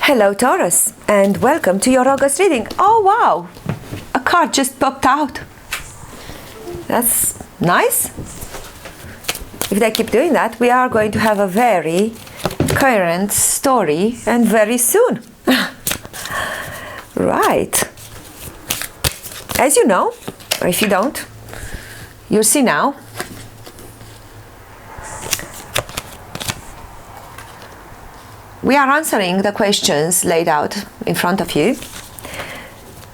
Hello Taurus, and welcome to your August reading. Oh wow, a card just popped out. That's nice. If they keep doing that, we are going to have a very current story, and very soon. Right. As you know, or if you don't, you'll see now. We are answering the questions laid out in front of you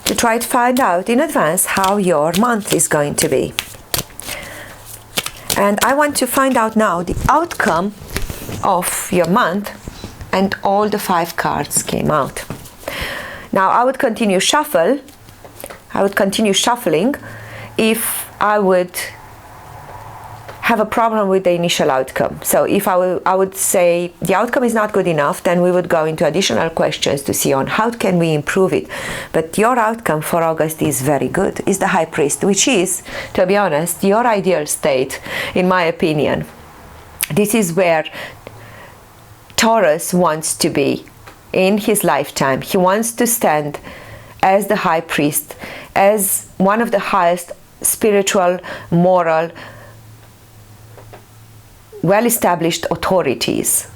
to try to find out in advance how your month is going to be. And I want to find out now the outcome of your month, and all the 5 cards came out. Now I would continue shuffling if I would have a problem with the initial outcome. So if I would say the outcome is not good enough, then we would go into additional questions to see on how can we improve it. But your outcome for August is very good. Is the High Priest, which is, to be honest, your ideal state, in my opinion. This is where Taurus wants to be in his lifetime. He wants to stand as the High Priest, as one of the highest spiritual, moral, well-established authorities.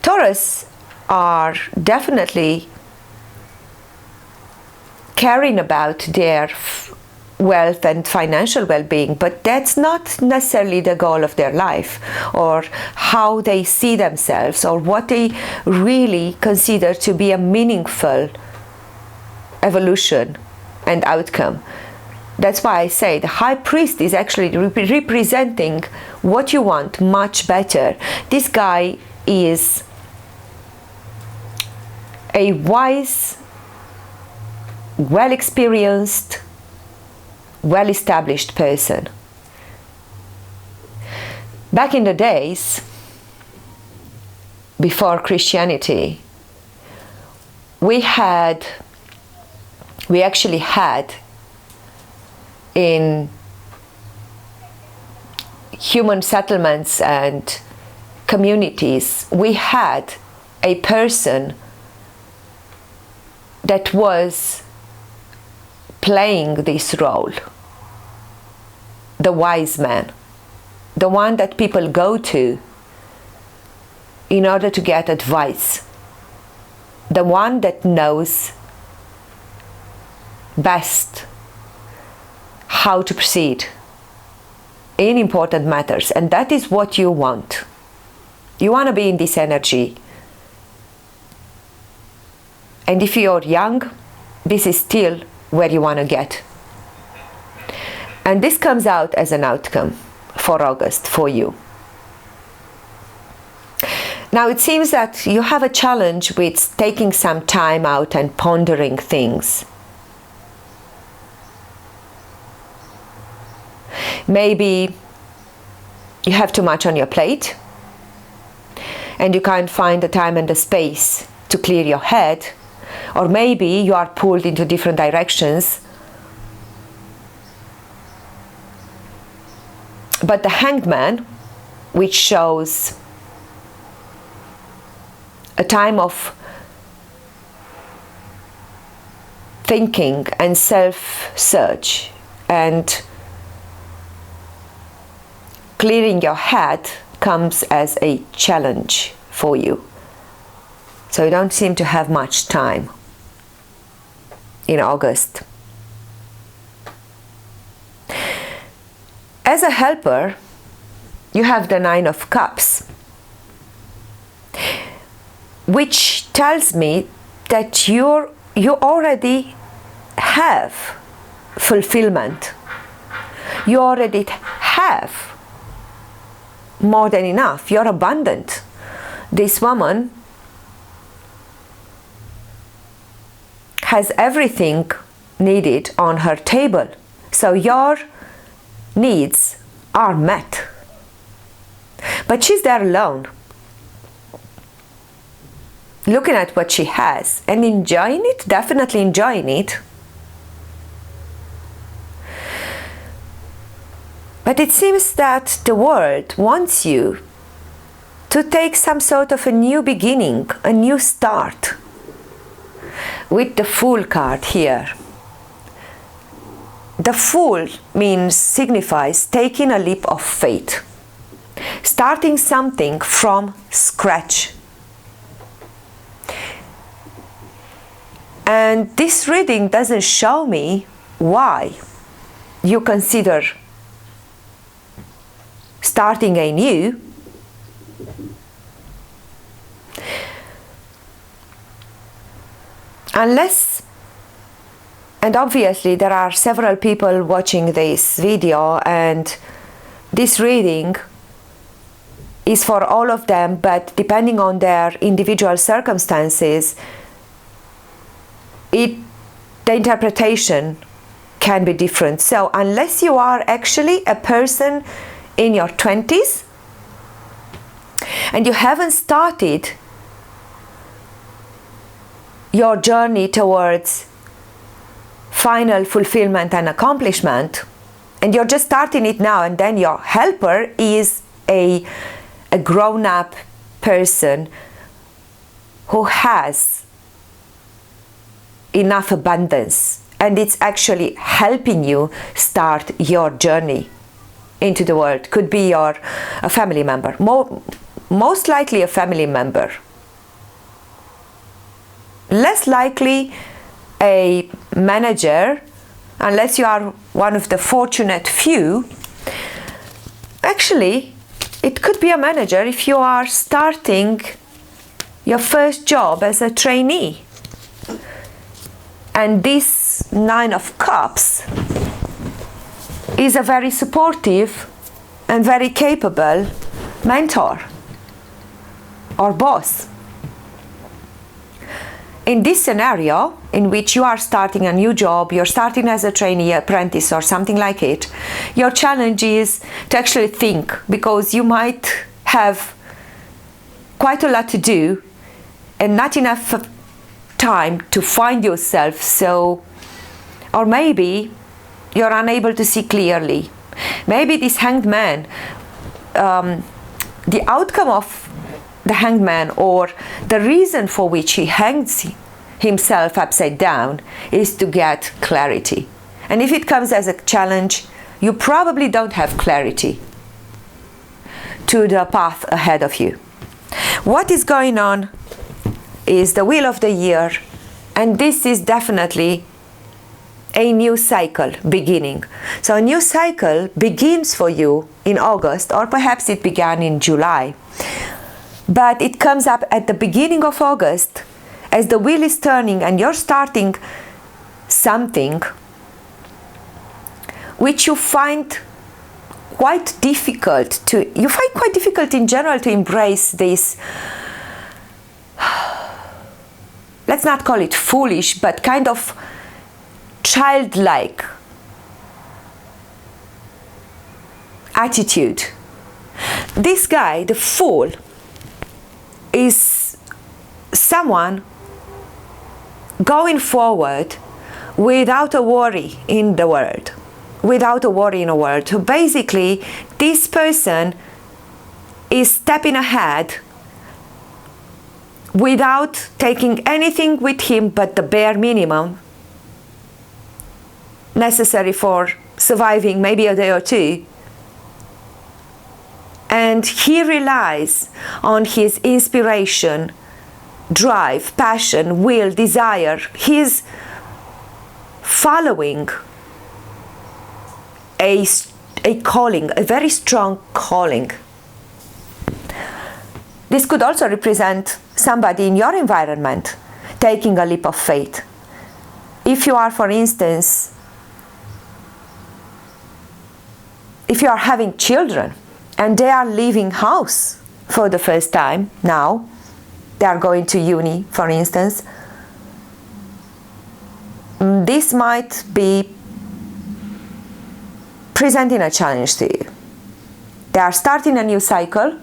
Taurus are definitely caring about their wealth and financial well-being, but that's not necessarily the goal of their life, or how they see themselves, or what they really consider to be a meaningful evolution and outcome. That's why I say the High Priest is actually representing what you want much better. This guy is a wise, well-experienced, well-established person. Back in the days, before Christianity, we actually had in human settlements and communities, we had a person that was playing this role, the wise man, the one that people go to in order to get advice, the one that knows best how to proceed in important matters. And that is what you want. You want to be in this energy. And if you're young, this is still where you want to get. And this comes out as an outcome for August for you. Now it seems that you have a challenge with taking some time out and pondering things. Maybe you have too much on your plate and you can't find the time and the space to clear your head, or maybe you are pulled into different directions. But the Hanged Man, which shows a time of thinking and self-search and clearing your head, comes as a challenge for you. So you don't seem to have much time in August. As a helper, you have the 9 of Cups, which tells me that you already have fulfillment. You already have more than enough. You're abundant. This woman has everything needed on her table. So your needs are met. But she's there alone, looking at what she has and enjoying it, definitely enjoying it. But it seems that the world wants you to to take some sort of a new beginning, a new start. With the Fool card here. The Fool signifies taking a leap of faith, starting something from scratch. And this reading doesn't show me why you consider starting anew. Unless, and obviously there are several people watching this video, and this reading is for all of them, but depending on their individual circumstances, the interpretation can be different. So unless you are actually a person in your 20s and you haven't started your journey towards final fulfillment and accomplishment, and you're just starting it now, and then your helper is a grown-up person who has enough abundance, and it's actually helping you start your journey into the world. Could be a family member, most likely a family member. Less likely a manager, unless you are one of the fortunate few. Actually, it could be a manager if you are starting your first job as a trainee. And this Nine of Cups is a very supportive and very capable mentor or boss. In this scenario, in which you are starting a new job, you're starting as a trainee, apprentice, or something like it, your challenge is to actually think, because you might have quite a lot to do and not enough time to find yourself. So, or maybe you're unable to see clearly. Maybe this Hanged Man, the outcome of the Hanged Man, or the reason for which he hangs himself upside down, is to get clarity. And if it comes as a challenge, you probably don't have clarity to the path ahead of you. What is going on is the Wheel of the Year, and this is definitely a new cycle beginning. So a new cycle begins for you in August, or perhaps it began in July. But it comes up at the beginning of August as the wheel is turning and you're starting something which you find quite difficult in general to embrace this, let's not call it foolish, but kind of childlike attitude. This guy, the Fool, is someone going forward without a worry in the world. So basically, this person is stepping ahead without taking anything with him but the bare minimum necessary for surviving maybe a day or two. And he relies on his inspiration, drive, passion, will, desire. He is following a calling, a very strong calling. This could also represent somebody in your environment taking a leap of faith. If you are, for instance, if you are having children and they are leaving house for the first time now, they are going to uni, for instance, this might be presenting a challenge to you. They are starting a new cycle,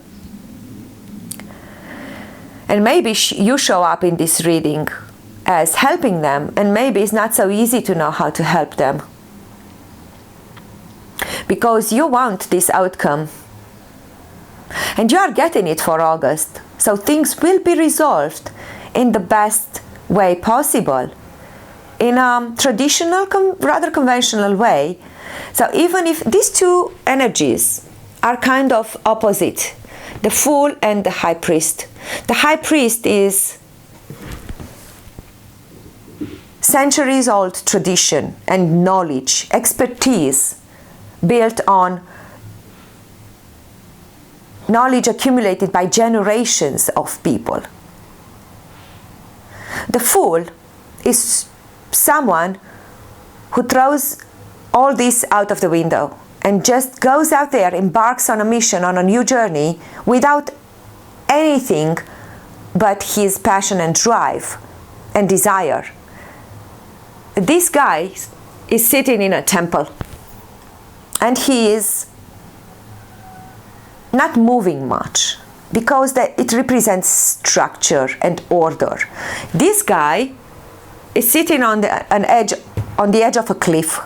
and maybe you show up in this reading as helping them, and maybe it's not so easy to know how to help them, because you want this outcome. And you are getting it for August. So things will be resolved in the best way possible, in a traditional, rather conventional way. So even if these two energies are kind of opposite, the Fool and the High Priest. The High Priest is centuries-old tradition and knowledge, expertise built on knowledge accumulated by generations of people. The Fool is someone who throws all this out of the window and just goes out there, embarks on a mission, on a new journey, without anything but his passion and drive and desire. This guy is sitting in a temple, and he is not moving much, because it represents structure and order. This guy is sitting on the edge of a cliff,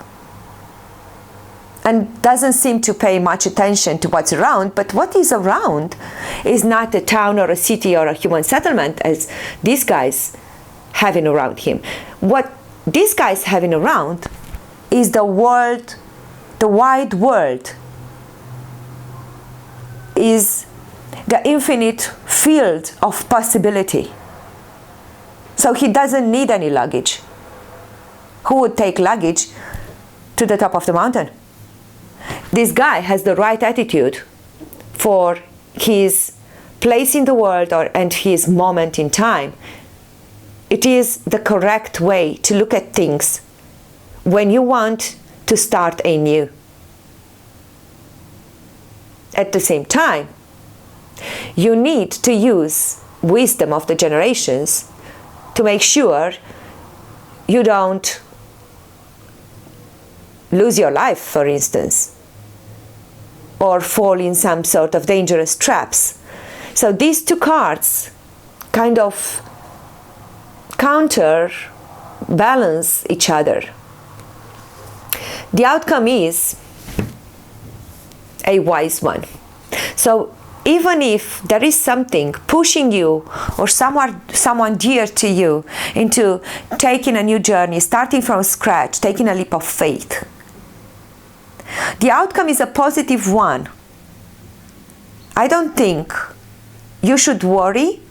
and doesn't seem to pay much attention to what's around. But what is around is not a town or a city or a human settlement as these guys having around him. What these guys having around is the world, the wide world, is the infinite field of possibility. So he doesn't need any luggage. Who would take luggage to the top of the mountain? This guy has the right attitude for his place in the world and his moment in time. It is the correct way to look at things when you want to start anew. At the same time, you need to use wisdom of the generations to make sure you don't lose your life, for instance, or fall in some sort of dangerous traps. So these two cards kind of counterbalance each other. The outcome is a wise one. So even if there is something pushing you or someone dear to you into taking a new journey, starting from scratch, taking a leap of faith, the outcome is a positive one. I don't think you should worry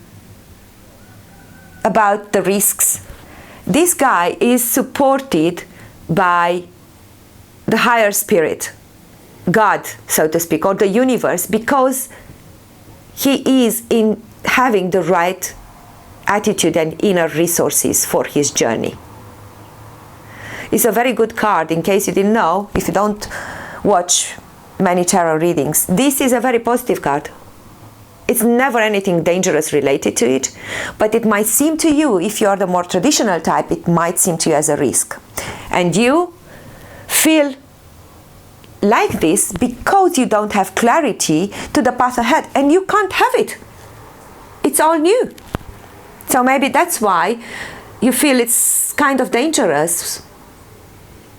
about the risks. This guy is supported by the higher spirit, God, so to speak, or the universe, because he is in having the right attitude and inner resources for his journey. It's a very good card, in case you didn't know, if you don't watch many tarot readings. This is a very positive card. It's never anything dangerous related to it, but it might seem to you, if you're the more traditional type, it might seem to you as a risk. And you feel like this because you don't have clarity to the path ahead, and you can't have it. It's all new. So maybe that's why you feel it's kind of dangerous,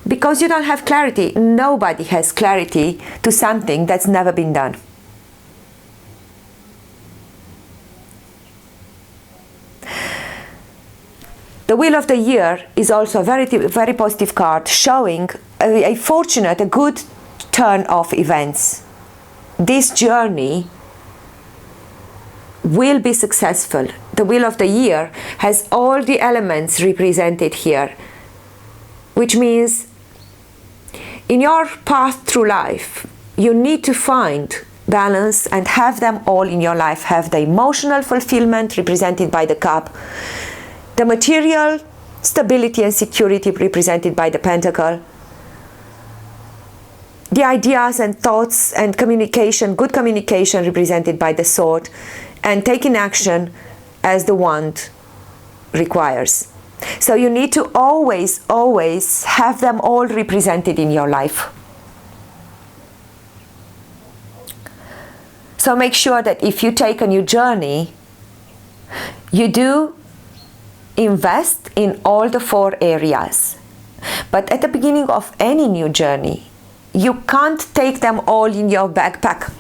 because you don't have clarity. Nobody has clarity to something that's never been done. The Wheel of the Year is also a very positive card, showing a fortunate, a good turn of events. This journey will be successful. The Wheel of the Year has all the elements represented here, which means in your path through life, you need to find balance and have them all in your life. Have the emotional fulfillment represented by the Cup, the material stability and security represented by the Pentacle, the ideas and thoughts and communication, good communication represented by the Sword, and taking action as the Wand requires. So you need to always have them all represented in your life. So make sure that if you take a new journey, you do invest in all the 4 areas. But at the beginning of any new journey, you can't take them all in your backpack.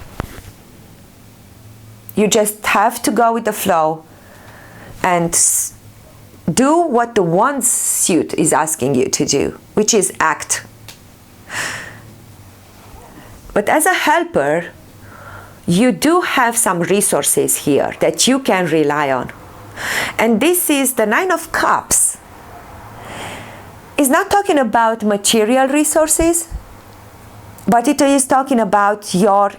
You just have to go with the flow and do what the one suit is asking you to do, which is act. But as a helper, you do have some resources here that you can rely on. And this is the Nine of Cups. It's not talking about material resources, but it is talking about your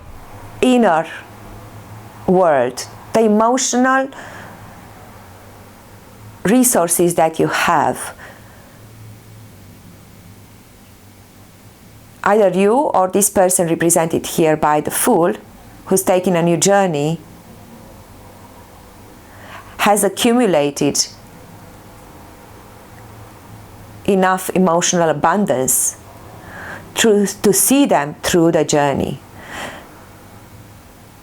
inner world, the emotional resources that you have. Either you or this person represented here by the Fool, who's taking a new journey, has accumulated enough emotional abundance to see them through the journey.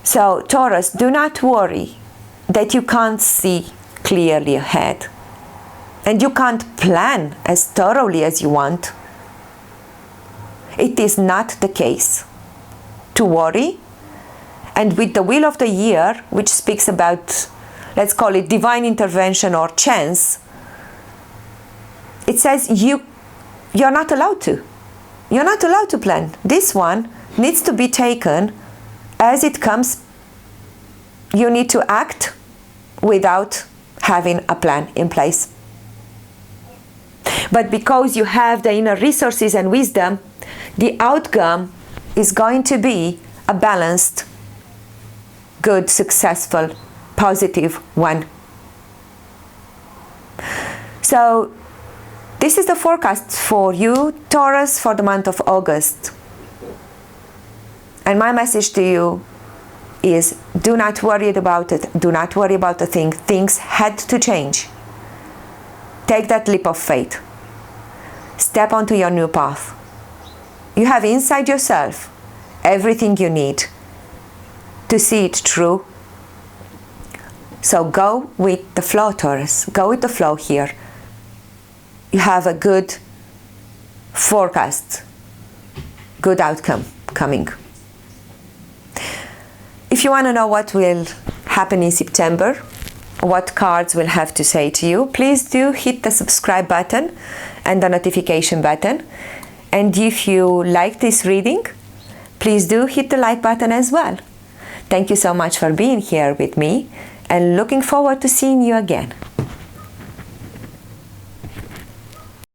So Taurus, do not worry that you can't see clearly ahead and you can't plan as thoroughly as you want. It is not the case to worry. And with the Wheel of the Year, which speaks about, let's call it divine intervention or chance, it says you're not allowed to. You're not allowed to plan. This one needs to be taken as it comes. You need to act without having a plan in place. But because you have the inner resources and wisdom, the outcome is going to be a balanced, good, successful, positive one. So this is the forecast for you, Taurus, for the month of August. And my message to you is, do not worry about it. Do not worry about the thing. Things had to change. Take that leap of faith. Step onto your new path. You have inside yourself everything you need to see it through. So go with the flow, Taurus. Go with the flow here. You have a good forecast, good outcome coming. If you want to know what will happen in September, what cards will have to say to you, please do hit the subscribe button and the notification button. And if you like this reading, please do hit the like button as well. Thank you so much for being here with me and looking forward to seeing you again.